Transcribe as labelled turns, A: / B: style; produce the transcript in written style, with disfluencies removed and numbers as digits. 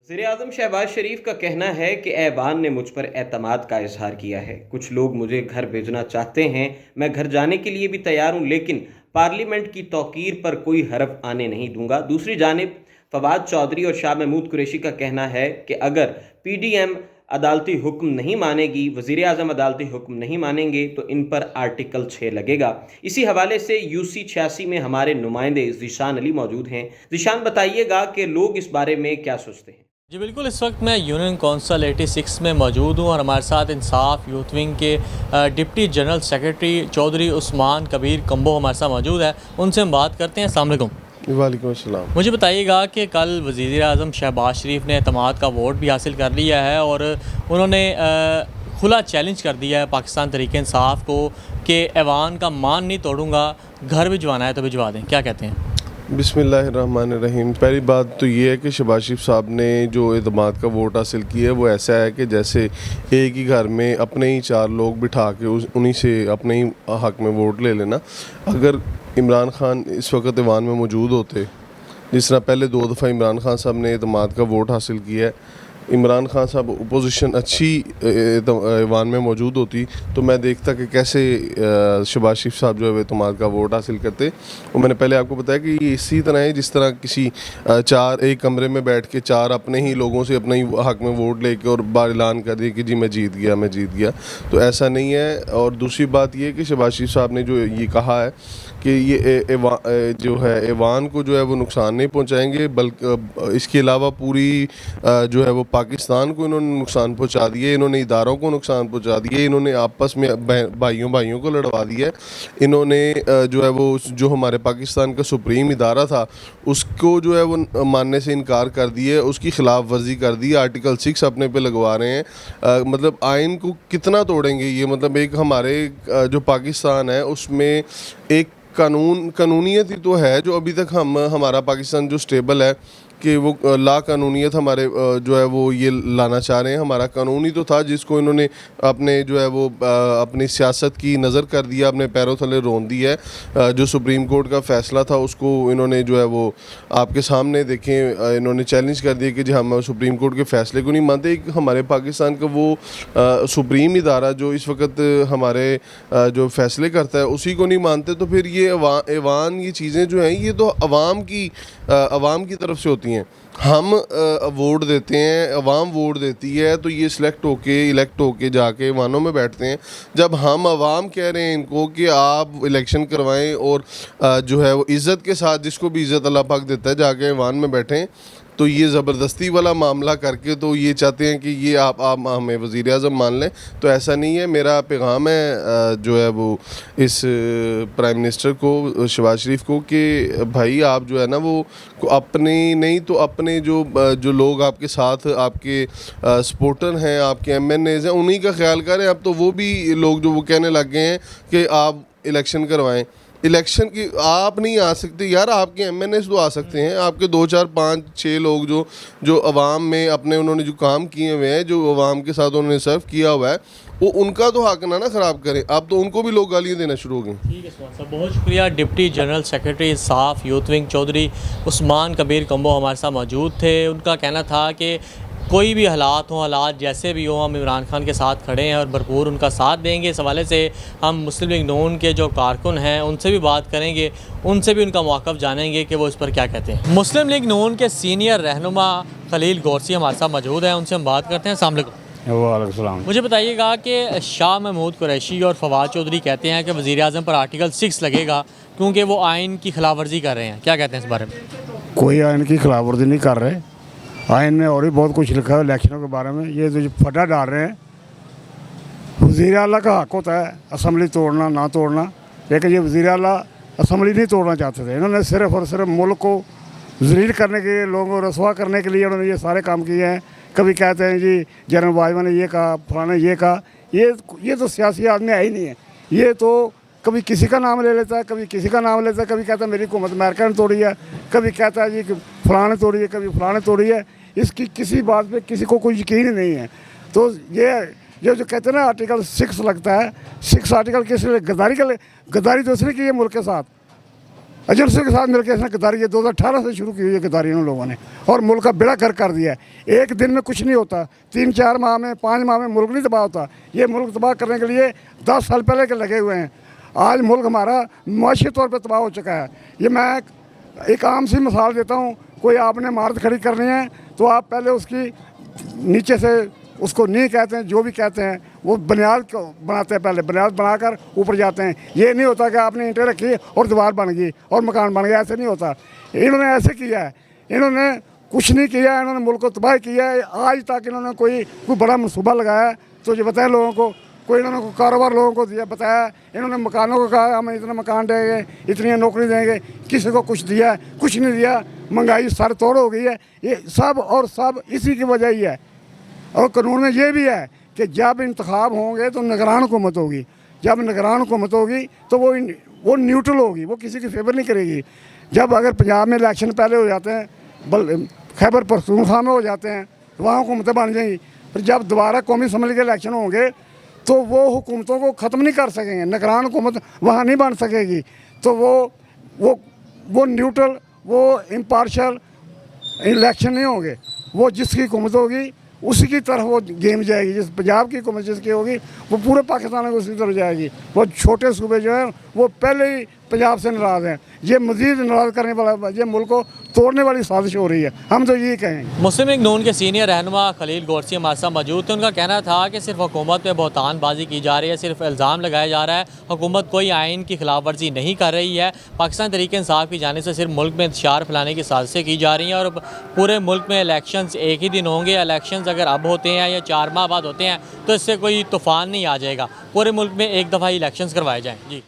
A: वज़ीर-ए-आज़म शहबाज शरीफ का कहना है कि ऐवान ने मुझ पर एतमाद का इजहार किया है। कुछ लोग मुझे घर भेजना चाहते हैं, मैं घर जाने के लिए भी तैयार हूँ, लेकिन पार्लियामेंट की तौक़ीर पर कोई हरफ आने नहीं दूंगा। दूसरी जानिब फवाद चौधरी और शाह महमूद कुरैशी का कहना है कि अगर पीडीएम अदालती हुक्म नहीं मानेगी, वज़ीर-ए-आज़म अदालती हुक्म नहीं मानेंगे तो इन पर आर्टिकल 6 लगेगा। इसी हवाले से यूसी 86 में हमारे नुमाइंदे ज़ीशान अली मौजूद हैं। ज़ीशान, बताइएगा कि लोग इस बारे में क्या सोचते हैं?
B: जी बिल्कुल, इस वक्त मैं यूनियन कौंसिल 86 में मौजूद हूँ और हमारे साथ इंसाफ यूथ विंग के deputy general secretary Chaudhry Usman Kabir Kamboh हमारे साथ मौजूद है। उनसे हम बात करते हैं। अस्सलाम वालेकुम।
C: वालेकुम अस्सलाम।
B: मुझे बताइएगा कि कल वज़ीर-ए-आज़म शहबाज शरीफ ने एतमाद का वोट भी हासिल कर लिया है और उन्होंने खुला चैलेंज कर दिया है पाकिस्तान तहरीक इंसाफ को कि ऐवान का मान नहीं तोड़ूंगा, घर भिजवाना है तो भिजवा दें। क्या कहते हैं?
C: बिस्मिल्लाहिर्रहमानिर्रहीम। पहली बात तो ये है कि शहबाज शरीफ साहब ने जो एतमाद का वोट हासिल किया है वो ऐसा है कि जैसे एक ही घर में अपने ही 4 लोग बिठा के उन्हीं से अपने ही हक में वोट ले लेना। अगर इमरान खान इस वक्त ऐवान में मौजूद होते, जिस तरह पहले 2 दफ़ा इमरान खान साहब ने एतमाद का वोट हासिल किया है, इमरान खान साहब अपोजिशन अच्छी ऐवान में मौजूद होती तो मैं देखता कि कैसे शहबाज शरीफ साहब जो है एतमाद का वोट हासिल करते। और मैंने पहले आपको बताया कि ये इसी तरह है जिस तरह किसी 4 एक कमरे में बैठ के 4 अपने ही लोगों से अपने ही हक में वोट लेके और बार ऐलान कर दिए कि जी मैं जीत गया। तो ऐसा नहीं है। और दूसरी बात ये कि शहबाज शरीफ साहब ने जो ये कहा है कि ये जो है ऐवान को जो है वो नुकसान नहीं पहुंचाएंगे, बल्कि इसके अलावा पूरी जो है वो पाकिस्तान को इन्होंने नुकसान पहुंचा दिए, इन्होंने इदारों को नुकसान पहुंचा दिए, इन्होंने आपस में भाइयों को लड़वा दिया है। इन्होंने जो है वो जो हमारे पाकिस्तान का सुप्रीम इदारा था उसको जो है वो मानने से इनकार कर दिए, उसकी खिलाफ वर्जी कर दी, आर्टिकल 6 अपने पे लगवा रहे हैं। मतलब आइन को कितना तोड़ेंगे ये? मतलब एक हमारे जो पाकिस्तान है उसमें एक कानूनियत ही तो है जो अभी तक हमारा पाकिस्तान जो स्टेबल है कि वो ला कानूनियत हमारे जो है वो ये लाना चाह रहे हैं। हमारा कानून ही तो था जिसको इन्होंने अपने जो है वो अपनी सियासत की नज़र कर दिया, अपने पैरों तले रोन दिया है। जो सुप्रीम कोर्ट का फ़ैसला था उसको इन्होंने जो है वो आपके सामने देखें, इन्होंने चैलेंज कर दिया कि जी हम सुप्रीम कोर्ट के फ़ैसले को नहीं मानते। हमारे पाकिस्तान का वो सुप्रीम इदारा जो इस वक्त हमारे जो फ़ैसले करता है उसी को नहीं मानते, तो फिर ये ऐवान ये चीज़ें जो हैं ये तो अवाम की तरफ से होती हैं। हम वोट देते हैं, अवाम वोट देती है, तो ये इलेक्ट होके जाके ऐवानों में बैठते हैं। जब हम अवाम कह रहे हैं इनको कि आप इलेक्शन करवाएं और जो है वो इज़्ज़त के साथ, जिसको भी इज़्ज़त अल्लाह पाक देता है, जाके ऐवान में बैठें, तो ये ज़बरदस्ती वाला मामला करके तो ये चाहते हैं कि ये आप हमें वज़ीर-ए-आज़म मान लें। तो ऐसा नहीं है। मेरा पैगाम है जो है वो इस प्राइम मिनिस्टर को, शहबाज शरीफ को, कि भाई आप जो है ना वो अपने नहीं तो अपने जो लोग आपके साथ आपके सपोर्टर हैं, आपके एमएनएज़ हैं, उन्हीं का ख्याल करें। अब तो वो भी लोग जो वो कहने लग गए हैं कि आप इलेक्शन करवाएं। इलेक्शन की आप नहीं आ सकते यार, आपके एमएनएस तो आ सकते हैं। आपके 2 4 5 6 लोग जो अवाम में अपने उन्होंने जो काम किए हुए हैं, जो अवाम के साथ उन्होंने सर्व किया हुआ है, वो उनका तो हक ना ख़राब करें। अब तो उनको भी लोग गालियाँ देना शुरू हो गए।
B: ठीक है साहब, बहुत शुक्रिया। Deputy general secretary Insaf youth wing Chaudhry Usman Kabir Kamboh हमारे साथ मौजूद थे। उनका कहना था कि कोई भी हालात जैसे भी हो, हम इमरान खान के साथ खड़े हैं और भरपूर उनका साथ देंगे। इस हवाले से हम मुस्लिम लीग नून के जो कारकुन हैं उनसे भी बात करेंगे, उनसे भी उनका मौक़िफ़ जानेंगे कि वो इस पर क्या कहते हैं। मुस्लिम लीग नून के सीनियर रहनुमा खलील गौरसी हमारे साथ मौजूद हैं, उनसे हम बात करते हैं। अस्सलाम वालेकुम।
D: वालेकुम सलाम।
B: मुझे बताइएगा कि शाह महमूद कुरैशी और फवाद चौधरी कहते हैं कि वज़ीर-ए-आज़म पर आर्टिकल 6 लगेगा क्योंकि वो आइन की खिलाफ वर्जी कर रहे हैं। क्या कहते हैं इस बारे में?
D: कोई आइन की खिलाफ वर्जी नहीं कर रहे। आइन में और भी बहुत कुछ लिखा है इलेक्शनों के बारे में। ये जो फटा डाल रहे हैं, वज़ीर आला का हक होता है असम्बली तोड़ना ना तोड़ना, लेकिन ये वज़ीर आला असम्बली नहीं तोड़ना चाहते थे। इन्होंने सिर्फ़ और सिर्फ मुल्क को ज़लील करने के लिए, लोगों को रसवा करने के लिए उन्होंने ये सारे काम किए हैं। कभी कहते हैं जी जनरल बाजवा ने ये कहा, फलाने ये कहा। ये तो सियासी आदमी है ही नहीं है। ये तो कभी किसी का नाम ले लेता है, कभी किसी का नाम लेता है, कभी कहता है मेरी हुकूमत अमेरिका ने तोड़ी है, कभी कहता है जी कि फलाने तोड़ी है, कभी फलाने तोड़ी है। इसकी किसी बात पे किसी को कोई यकीन ही नहीं है। तो ये जो कहते हैं ना आर्टिकल 6 लगता है, 6 आर्टिकल किस लिए? गद्दारी तो इसलिए की है मुल्क के साथ एजेंसी के साथ मिलकर इसने गद्दारी 2018 से शुरू की हुई है गद्दारी इन लोगों ने, और मुल्क का बेड़ा कर दिया है। एक दिन में कुछ नहीं होता, 3-4 माह में 5 माह में मुल्क नहीं तबाह होता। ये मुल्क तबाह करने के लिए 10 साल पहले के लगे हुए हैं। आज मुल्क हमारा मुआशी तौर पर तबाह हो चुका है। ये मैं एक आम सी मिसाल देता हूँ, कोई आपने इमारत खड़ी करनी है तो आप पहले उसकी नीचे से उसको नींव कहते हैं, जो भी कहते हैं, वो बुनियाद को बनाते हैं, पहले बुनियाद बनाकर ऊपर जाते हैं। ये नहीं होता कि आपने ईंटें रखी और दीवार बन गई और मकान बन गया, ऐसे नहीं होता। इन्होंने ऐसे किया है, इन्होंने कुछ नहीं किया, इन्होंने मुल्क को तबाह किया है। आज तक इन्होंने कोई बड़ा मनसूबा लगाया तो ये बताया लोगों को, कोई इन्होंने कारोबार लोगों को दिया, बताया। इन्होंने मकानों को कहा हम इतना मकान देंगे, इतनी नौकरी देंगे, किसी को कुछ दिया, कुछ नहीं दिया। महंगाई सर तोड़ हो गई है। ये सब और सब इसी की वजह ही है। और कानून में ये भी है कि जब इंतखाब होंगे तो निगरान हुकूमत होगी। जब निगरान हुकूमत होगी तो वो न्यूट्रल होगी, वो किसी की फेवर नहीं करेगी। जब अगर पंजाब में इलेक्शन पहले हो जाते हैं, खैबर पख्तूनख्वा में हो जाते हैं, तो वहाँ हुकूमतें बन जाएंगी। फिर जब दोबारा कौमी असम्बली के इलेक्शन होंगे तो वो हुकूमतों को ख़त्म नहीं कर सकेंगे, निगरान हुकूमत वहाँ नहीं बन सकेगी। तो वो न्यूट्रल, वो इम्पार्शल इलेक्शन नहीं होंगे। वो जिसकी हुकूमत होगी उसी की तरफ वो गेम जाएगी। जिस पंजाब की हुकूमत जिसकी होगी वो पूरे पाकिस्तान में उसी तरफ जाएगी। वो छोटे सूबे जो हैं वो पहले ही पंजाब से नाराज़ हैं। ये मज़ीद नाराज़ करने वाला, ये मुल्क को तोड़ने वाली साजिश हो रही है, हम तो यही कहें।
B: मुस्लिम लीग नून के सीनियर रहनुमा खलील गोरसी हमारे साथ मौजूद थे। उनका कहना था कि सिर्फ हुकूमत पे बहतानबाजी की जा रही है, सिर्फ इल्ज़ाम लगाया जा रहा है। हुकूमत कोई आइन की खिलाफ वर्जी नहीं कर रही है। पाकिस्तान तहरीक इंसाफ की जानिब से सिर्फ मुल्क में इंतशार फैलाने की साजिशें की जा रही हैं और पूरे मुल्क में इलेक्शन एक ही दिन होंगे। इलेक्शन अगर अब होते हैं या 4 माह बाद होते हैं तो इससे कोई तूफ़ान नहीं आ जाएगा। पूरे मुल्क में एक दफ़ा इलेक्शन करवाए जाएँ। जी।